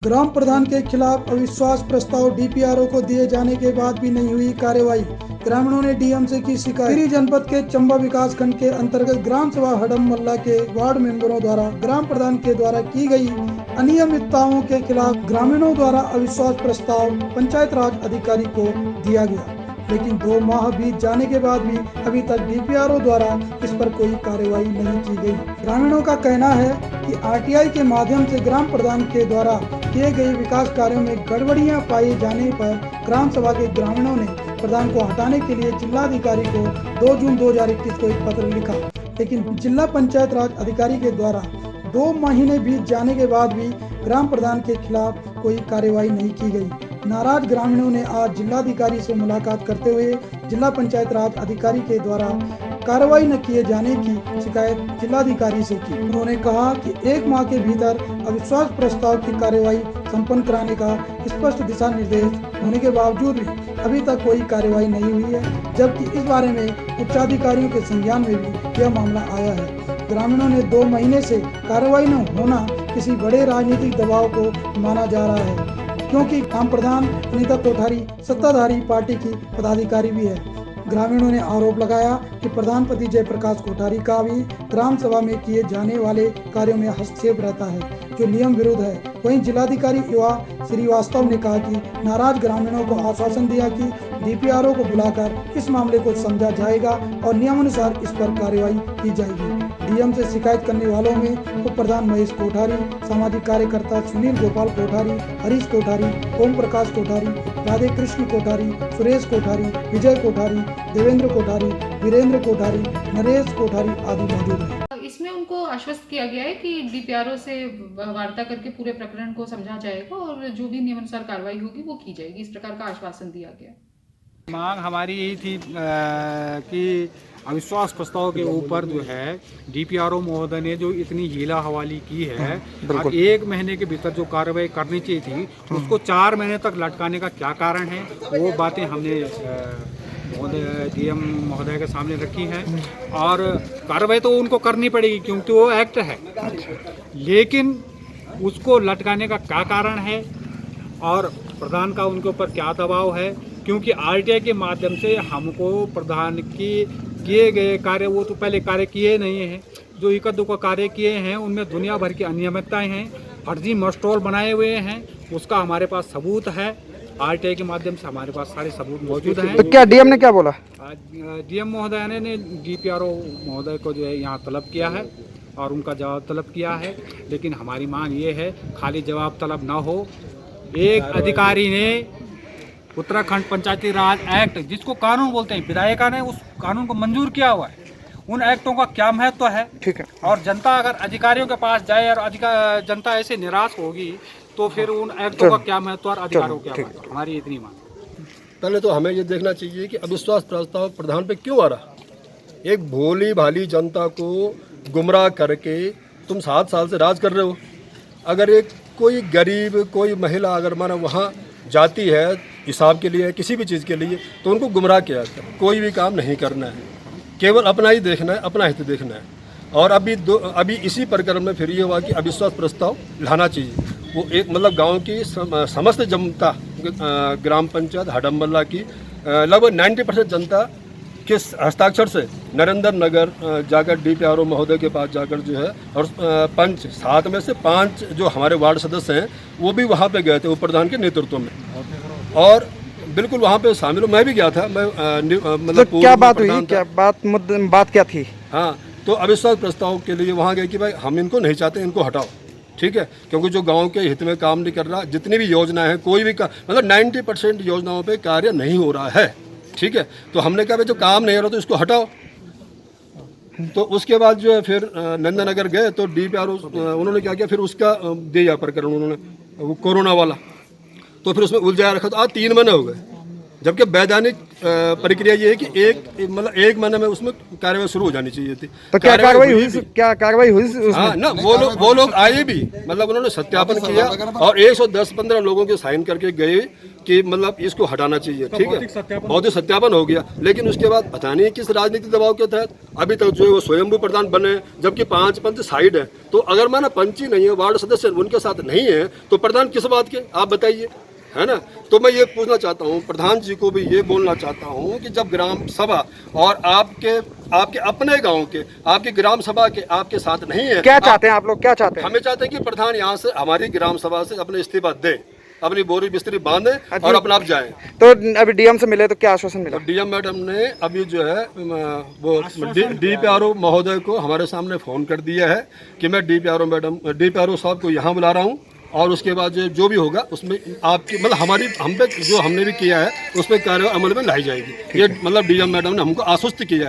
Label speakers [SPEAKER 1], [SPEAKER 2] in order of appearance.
[SPEAKER 1] ग्राम प्रधान के खिलाफ अविश्वास प्रस्ताव डीपीआरओ को दिए जाने के बाद भी नहीं हुई कार्रवाई। ग्रामीणों ने डीएम से की शिकायत। टिहरी जनपद के चंबा विकास खंड के अंतर्गत ग्राम सभा हडमल्ला के वार्ड मेंबरों द्वारा ग्राम प्रधान के द्वारा की गई अनियमितताओं के खिलाफ ग्रामीणों द्वारा अविश्वास प्रस्ताव पंचायत राज अधिकारी को दिया गया, लेकिन 2 माह बीत जाने के बाद भी अभी तक डीपीआरओ द्वारा इस पर कोई कार्रवाई नहीं की गई। ग्रामीणों का कहना है कि आरटीआई के माध्यम से ग्राम प्रधान के द्वारा किए गए विकास कार्यों में गड़बड़ियां पाए जाने पर ग्राम सभा के ग्रामीणों ने प्रधान को हटाने के लिए जिलाधिकारी को 2 जून 2021 को एक पत्र लिखा, लेकिन जिला पंचायत राज अधिकारी के द्वारा 2 महीने बीत जाने के बाद भी ग्राम प्रधान के खिलाफ कोई कार्रवाई नहीं की गई। नाराज ग्रामीणों ने आज जिलाधिकारी से मुलाकात करते हुए जिला पंचायत राज अधिकारी के द्वारा कार्रवाई न किए जाने की शिकायत जिलाधिकारी से की। उन्होंने कहा कि 1 माह के भीतर अविश्वास प्रस्ताव की कार्रवाई संपन्न कराने का स्पष्ट दिशा निर्देश होने के बावजूद भी अभी तक कोई कार्रवाई नहीं हुई है, जबकि इस बारे में उच्चाधिकारियों के संज्ञान में भी यह मामला आया है। ग्रामीणों ने 2 महीने से कार्रवाई न होना किसी बड़े राजनीतिक दबाव को माना जा रहा है, क्योंकि ग्राम प्रधान अनीता कोठारी सत्ताधारी पार्टी की पदाधिकारी भी है। ग्रामीणों ने आरोप लगाया कि प्रधानपति जयप्रकाश कोठारी का भी ग्राम सभा में किए जाने वाले कार्यों में हस्तक्षेप रहता है, जो नियम विरुद्ध है। वहीं जिलाधिकारी युवा श्रीवास्तव ने कहा कि नाराज ग्रामीणों को आश्वासन दिया कि डीपीआरओ को बुलाकर इस मामले को समझा जाएगा और नियमानुसार इस पर कार्रवाई की जाएगी। डीएम से शिकायत करने वालों में उप प्रधान महेश कोठारी, सामाजिक कार्यकर्ता सुनील गोपाल कोठारी, हरीश कोठारी, ओम प्रकाश कोठारी, राधे कृष्ण कोठारी, सुरेश कोठारी, विजय कोठारी, देवेंद्र कोठारी, वीरेंद्र कोठारी, नरेश कोठारी आदि मौजूद हैं।
[SPEAKER 2] इसमें उनको आश्वस्त किया गया है कि डीपीआरओ से वार्ता करके पूरे प्रकरण को समझा जाएगा और जो भी नियमानुसार कार्रवाई होगी वो की जाएगी, इस प्रकार का आश्वासन दिया गया।
[SPEAKER 3] मांग हमारी यही थी कि अविश्वास प्रस्ताव के ऊपर जो है डीपीआरओ महोदय ने जो इतनी हीला हवाली की है, अब 1 महीने के भीतर जो कार्रवाई करनी चाहिए थी उसको 4 महीने तक लटकाने का क्या कारण है, वो बातें हमने डीएम महोदय के सामने रखी है। और कार्रवाई तो उनको करनी पड़ेगी क्योंकि वो एक्ट है, लेकिन उसको लटकाने का क्या कारण है और प्रधान का उनके ऊपर क्या दबाव है, क्योंकि आरटीआई के माध्यम से हमको प्रधान की किए गए कार्य, वो तो पहले कार्य किए नहीं हैं, जो 1-2 का कार्य किए हैं उनमें दुनिया भर की अनियमितताएं हैं, फर्जी मस्टोल बनाए हुए हैं, उसका हमारे पास सबूत है। आरटीआई के माध्यम से हमारे पास सारे सबूत मौजूद हैं।
[SPEAKER 4] तो क्या डीएम ने क्या बोला?
[SPEAKER 3] डीएम महोदय ने डीपीआरओ महोदय को जो है यहाँ तलब किया है और उनका जवाब तलब किया है, लेकिन हमारी मांग ये है खाली जवाब तलब ना हो। एक अधिकारी ने उत्तराखंड पंचायती राज एक्ट, जिसको कानून बोलते हैं, विधायिका ने उस कानून को मंजूर किया हुआ है, उन एक्टों का क्या महत्व है,
[SPEAKER 4] ठीक है।
[SPEAKER 3] और जनता अगर अधिकारियों के पास जाए और जनता ऐसे निराश होगी तो फिर उन एक्टों का क्या महत्व और अधिकारों क्या महत्व। हमारी इतनी मांग।
[SPEAKER 5] पहले तो हमें ये देखना चाहिए कि अविश्वास प्रस्ताव प्रधान पे क्यों आ रहा। एक भोली भाली जनता को गुमराह करके तुम 7 साल से राज कर रहे हो। अगर एक कोई गरीब कोई महिला अगर माना वहाँ जाती है हिसाब के लिए किसी भी चीज़ के लिए, तो उनको गुमराह किया जाता है। कोई भी काम नहीं करना है, केवल अपना ही देखना है, अपना हित देखना है। और अभी इसी प्रकरण में फिर ये हुआ कि अविश्वास प्रस्ताव लाना चाहिए। वो एक मतलब गांव की समस्त जनता, ग्राम पंचायत हडमल्ला की लगभग 90% जनता के हस्ताक्षर से नरेंद्र नगर जाकर डीपीआरओ महोदय के पास जाकर जो है, और पंच 7 में से 5 जो हमारे वार्ड सदस्य हैं वो भी वहाँ पे गए थे उप प्रधान के नेतृत्व में, और बिल्कुल वहाँ पे शामिल मैं भी गया था। मैं मतलब
[SPEAKER 4] तो क्या बात हुई, क्या बात क्या थी?
[SPEAKER 5] हाँ, तो अविश्वास प्रस्ताव के लिए वहाँ गए कि भाई हम इनको नहीं चाहते, इनको हटाओ, ठीक है, क्योंकि जो गांव के हित में काम नहीं कर रहा, जितनी भी योजनाएं हैं कोई भी मतलब 90% योजनाओं पे कार्य नहीं हो रहा है, ठीक है। तो हमने कहा भाई जो काम नहीं हो रहा तो इसको हटाओ। तो उसके बाद जो है फिर नंदनगर गए तो डीपीआरओ उन्होंने क्या किया, फिर उसका दिया प्रकरण उन्होंने, वो कोरोना वाला, तो फिर उसमें उलझाया रखा। तो आज 3 महीने हो गए, जबकि वैधानिक प्रक्रिया ये है कि एक महीने में उसमें कार्रवाई शुरू हो जानी चाहिए थी।
[SPEAKER 4] तो क्या कार्रवाई हुई? क्या कार्रवाई हुई उसमें?
[SPEAKER 5] हाँ ना, वो लोग आए भी, मतलब उन्होंने सत्यापन किया और 110-15 लोगों के साइन करके गए कि मतलब इसको हटाना चाहिए। ठीक है, भौतिक सत्यापन हो गया, लेकिन उसके बाद पता नहीं किस राजनीतिक दबाव के तहत अभी तक जो है वो स्वयंभू प्रधान बने, जबकि 5 पंच साइड है। तो अगर माना पंच ही नहीं है, वार्ड सदस्य उनके साथ नहीं है, तो प्रधान किस बात के, आप बताइए, है ना। तो मैं ये पूछना चाहता हूँ प्रधान जी को भी ये बोलना चाहता हूँ कि जब ग्राम सभा और आपके अपने गांव के आपकी ग्राम सभा के आपके साथ नहीं है,
[SPEAKER 4] क्या चाहते हैं आप लोग? क्या चाहते हैं?
[SPEAKER 5] हमें चाहते हैं कि प्रधान यहाँ से हमारी ग्राम सभा से अपने इस्तीफा दे, अपनी बोरी बिस्तरी बांधे और अपना आप जाए।
[SPEAKER 4] तो अभी डीएम से मिले तो क्या आश्वासन मिला?
[SPEAKER 5] डीएम मैडम ने अभी जो है वो डीपीआरओ महोदय को हमारे सामने फ़ोन कर दिया है कि मैं डीपीआरओ साहब को यहाँ बुला रहा हूँ और उसके बाद जो भी होगा उसमें आपकी मतलब हम पे जो हमने भी किया है उस पर कार्रवाई अमल में लाई जाएगी। ये मतलब डीएम मैडम ने हमको आश्वस्त किया है।